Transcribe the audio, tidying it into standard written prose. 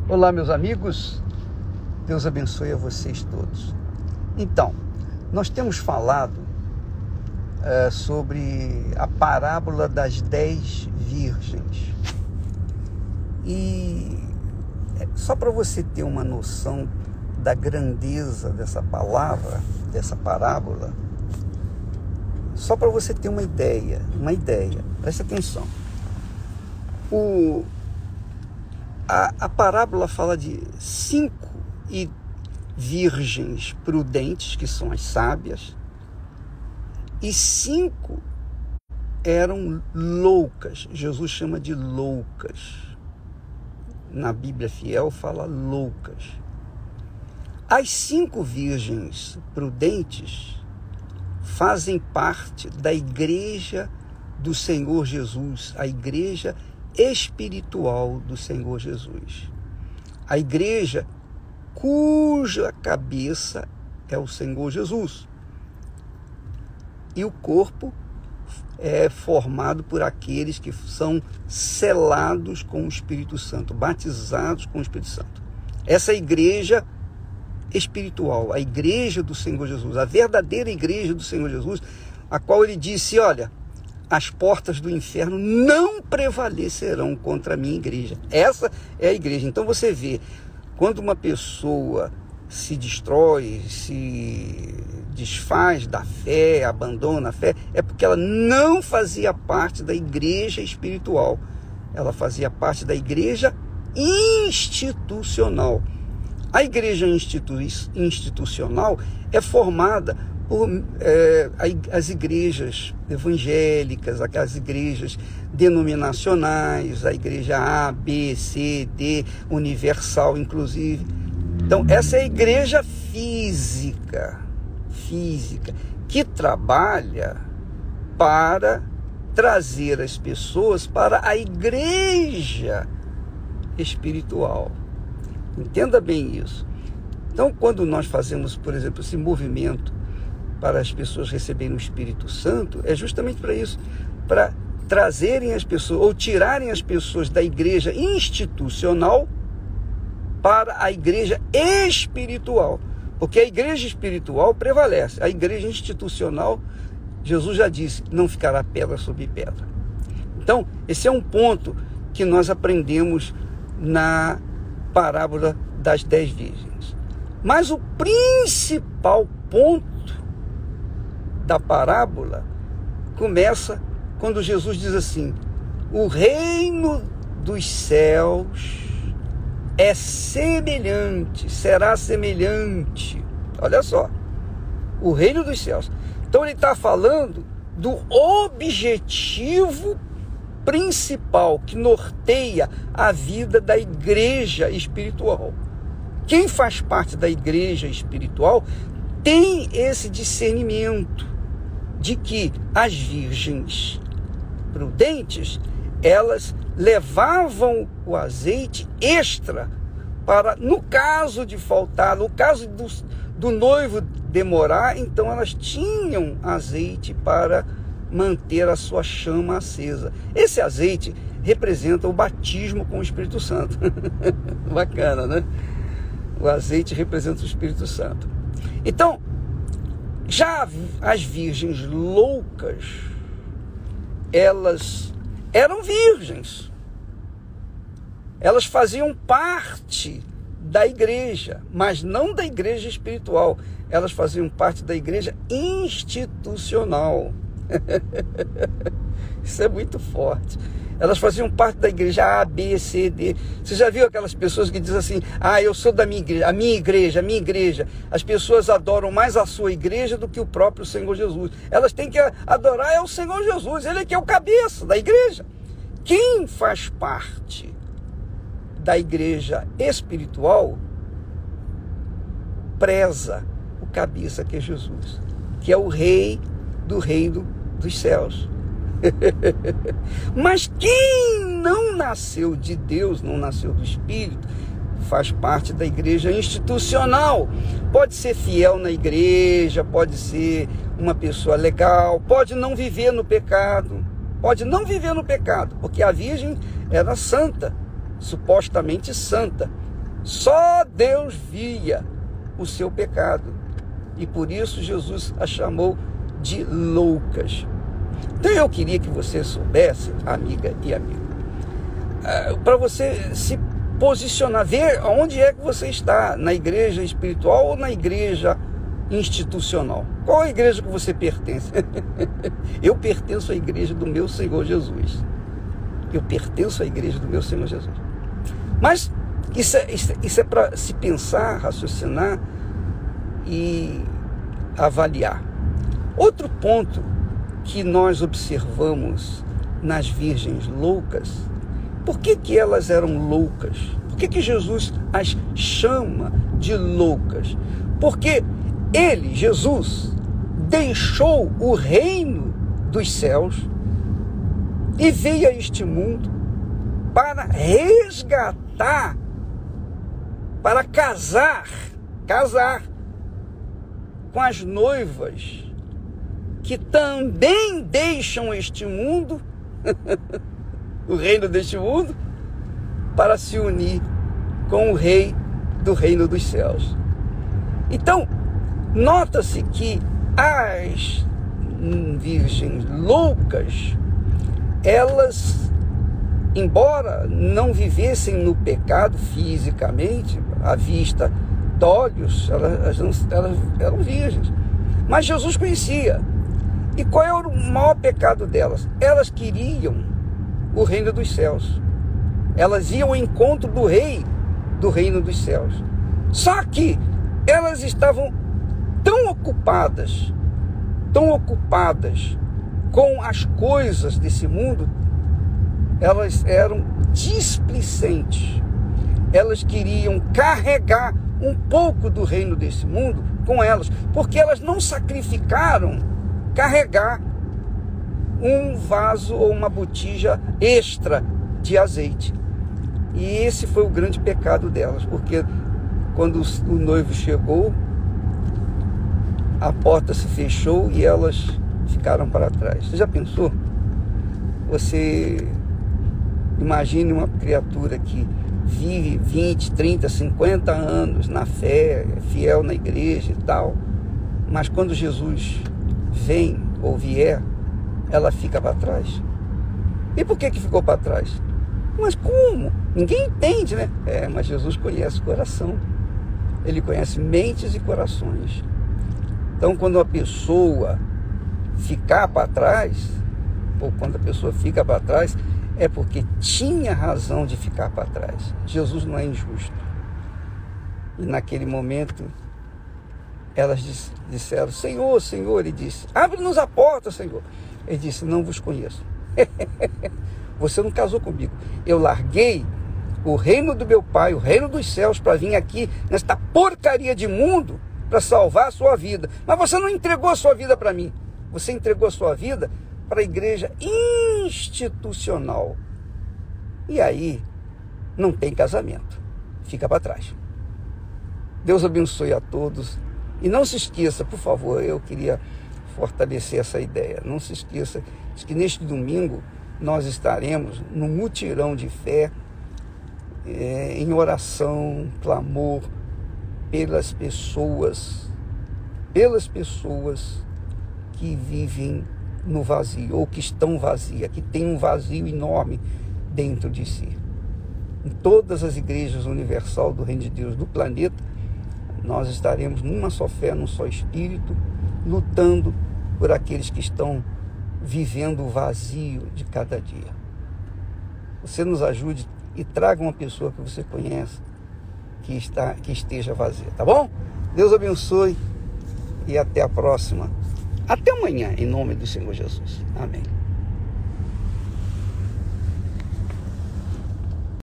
Olá, meus amigos, Deus abençoe a vocês todos. Então, nós temos falado sobre a parábola das 10 virgens. E só para você ter uma noção da grandeza dessa palavra, dessa parábola, só para você ter uma ideia, presta atenção. A parábola fala de 5 virgens prudentes, que são as sábias, e 5 eram loucas. Jesus chama de loucas. Na Bíblia Fiel fala loucas. As 5 virgens prudentes fazem parte da igreja do Senhor Jesus, a igreja espiritual do Senhor Jesus. A igreja cuja cabeça é o Senhor Jesus. E o corpo é formado por aqueles que são selados com o Espírito Santo, batizados com o Espírito Santo. Essa é a igreja espiritual, a igreja do Senhor Jesus, a verdadeira igreja do Senhor Jesus, a qual ele disse, olha, as portas do inferno não prevalecerão contra a minha igreja. Essa é a igreja. Então você vê, quando uma pessoa se destrói, se desfaz da fé, abandona a fé, é porque ela não fazia parte da igreja espiritual. Ela fazia parte da igreja institucional. A igreja institucional é formada por as igrejas evangélicas, as igrejas denominacionais, a igreja A, B, C, D, universal, inclusive. Então, essa é a igreja física, que trabalha para trazer as pessoas para a igreja espiritual. Entenda bem isso. Então, quando nós fazemos, por exemplo, esse movimento para as pessoas receberem o Espírito Santo, é justamente para isso, para trazerem as pessoas, ou tirarem as pessoas da igreja institucional para a igreja espiritual. Porque a igreja espiritual prevalece. A igreja institucional, Jesus já disse, não ficará pedra sobre pedra. Então, esse é um ponto que nós aprendemos na parábola das 10 virgens. Mas o principal ponto da parábola começa quando Jesus diz assim: o reino dos céus é semelhante, será semelhante. Olha só, o reino dos céus. Então ele está falando do objetivo principal que norteia a vida da igreja espiritual. Quem faz parte da igreja espiritual tem esse discernimento de que as virgens prudentes, elas levavam o azeite extra para, no caso de faltar, no caso do noivo demorar, então elas tinham azeite para manter a sua chama acesa. Esse azeite representa o batismo com o Espírito Santo. Bacana, né? O azeite representa o Espírito Santo. Então, já as virgens loucas, elas eram virgens. Elas faziam parte da igreja, mas não da igreja espiritual. Elas faziam parte da igreja institucional. Isso é muito forte. Elas faziam parte da igreja A, B, C, D. Você já viu aquelas pessoas que dizem assim: ah, eu sou da minha igreja, a minha igreja. As pessoas adoram mais a sua igreja do que o próprio Senhor Jesus. Elas têm que adorar o Senhor Jesus. Ele é que é o cabeça da igreja. Quem faz parte da igreja espiritual preza o cabeça, que é Jesus, que é o rei do reino dos céus. Mas quem não nasceu de Deus, não nasceu do Espírito, faz parte da igreja institucional. Pode ser fiel na igreja, pode ser uma pessoa legal, pode não viver no pecado, porque a virgem era santa, supostamente santa, Só Deus via o seu pecado. E por isso Jesus a chamou de loucas. Então eu queria que você soubesse, amiga e amigo, para você se posicionar, ver onde é que você está, na igreja espiritual ou na igreja institucional. Qual a igreja que você pertence? Eu pertenço à igreja do meu Senhor Jesus. Eu pertenço à igreja do meu Senhor Jesus. Mas isso é para se pensar, raciocinar e avaliar. Outro ponto que nós observamos nas virgens loucas, por que elas eram loucas? Por que Jesus as chama de loucas? Porque ele, Jesus, deixou o reino dos céus e veio a este mundo para resgatar, para casar com as noivas que também deixam este mundo, o reino deste mundo, para se unir com o rei do reino dos céus. Então, nota-se que as virgens loucas, elas, embora não vivessem no pecado fisicamente, à vista de olhos, elas eram virgens. Mas Jesus conhecia. E qual era o maior pecado delas? Elas queriam o reino dos céus. Elas iam ao encontro do rei do reino dos céus. Só que elas estavam tão ocupadas com as coisas desse mundo, elas eram displicentes. Elas queriam carregar um pouco do reino desse mundo com elas, porque elas não sacrificaram carregar um vaso ou uma botija extra de azeite. E esse foi o grande pecado delas, porque quando o noivo chegou, a porta se fechou e elas ficaram para trás. Você já pensou? Você imagine uma criatura que vive 20, 30, 50 anos na fé, fiel na igreja e tal, mas quando Jesus vem ou vier, ela fica para trás. E por que ficou para trás? Mas como? Ninguém entende, né? Mas Jesus conhece o coração. Ele conhece mentes e corações. Então, quando a pessoa ficar para trás, ou quando a pessoa fica para trás, é porque tinha razão de ficar para trás. Jesus não é injusto. E naquele momento, elas disseram: Senhor, Senhor. Ele disse: abre-nos a porta, Senhor. Ele disse: não vos conheço. Você não casou comigo. Eu larguei o reino do meu pai, o reino dos céus, para vir aqui nesta porcaria de mundo para salvar a sua vida. Mas você não entregou a sua vida para mim. Você entregou a sua vida para a igreja institucional. E aí não tem casamento. Fica para trás. Deus abençoe a todos. E não se esqueça, por favor, eu queria fortalecer essa ideia. Não se esqueça de que neste domingo nós estaremos no mutirão de fé, em oração, clamor pelas pessoas que vivem no vazio, ou que estão vazias, que têm um vazio enorme dentro de si. Em todas as igrejas universal do Reino de Deus do planeta, nós estaremos numa só fé, num só espírito, lutando por aqueles que estão vivendo o vazio de cada dia. Você nos ajude e traga uma pessoa que você conhece que esteja vazia, tá bom? Deus abençoe e até a próxima. Até amanhã, em nome do Senhor Jesus. Amém.